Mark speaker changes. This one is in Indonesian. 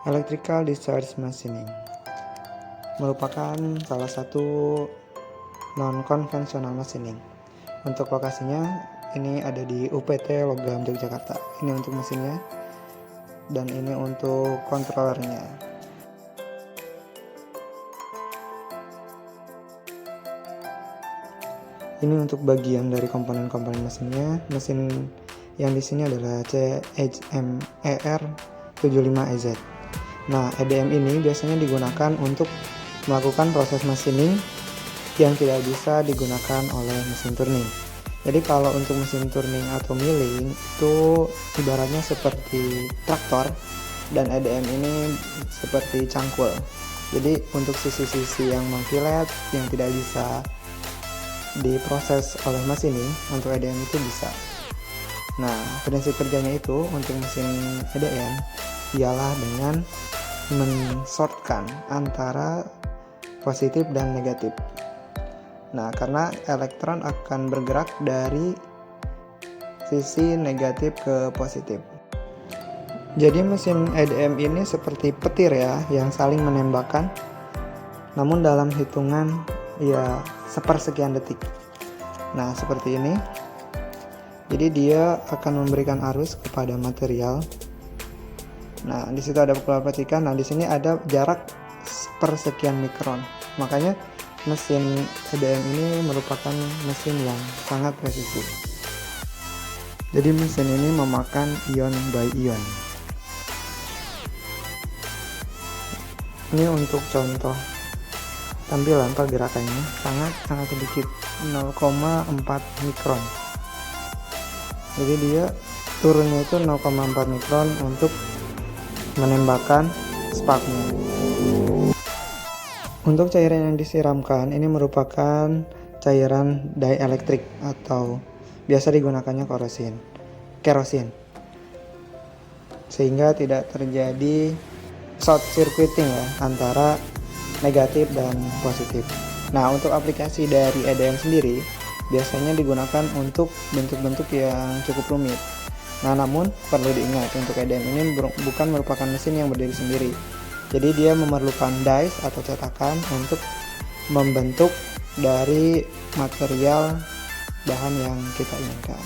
Speaker 1: Electrical discharge machining merupakan salah satu non-konvensional machining. Untuk lokasinya ini ada di UPT Logam Yogyakarta. Ini untuk mesinnya dan ini untuk kontrolernya. Ini untuk bagian dari komponen-komponen mesinnya. Mesin yang di sini adalah CHMER 75EZ. Nah, EDM ini biasanya digunakan untuk melakukan proses machining yang tidak bisa digunakan oleh mesin turning. Jadi kalau untuk mesin turning atau milling itu ibaratnya seperti traktor dan EDM ini seperti cangkul. Jadi untuk sisi-sisi yang mengkilat yang tidak bisa diproses oleh machining, untuk EDM itu bisa. Nah, prinsip kerjanya itu untuk mesin EDM ialah dengan mensortkan antara positif dan negatif. Nah, karena elektron akan bergerak dari sisi negatif ke positif. Jadi mesin EDM ini seperti petir ya, yang saling menembakkan, namun dalam hitungan ya sepersekian detik. Nah, seperti ini. Jadi dia akan memberikan arus kepada material. Nah, di situ ada pola percikan. Nah, di sini ada jarak sepersekian mikron. Makanya mesin EDM ini merupakan mesin yang sangat presisi. Jadi mesin ini memakan ion by ion. Ini untuk contoh tampilan pergerakannya sangat sedikit, 0,4 mikron. Jadi dia turunnya itu 0,4 mikron untuk menembakkan sparknya. Untuk cairan yang disiramkan ini merupakan cairan dieelektrik atau biasa digunakannya kerosin, sehingga tidak terjadi short circuiting ya antara negatif dan positif. Nah, untuk aplikasi dari EDM sendiri biasanya digunakan untuk bentuk-bentuk yang cukup rumit. Nah, namun perlu diingat untuk EDM ini bukan merupakan mesin yang berdiri sendiri. Jadi dia memerlukan dies atau cetakan untuk membentuk dari material bahan yang kita inginkan.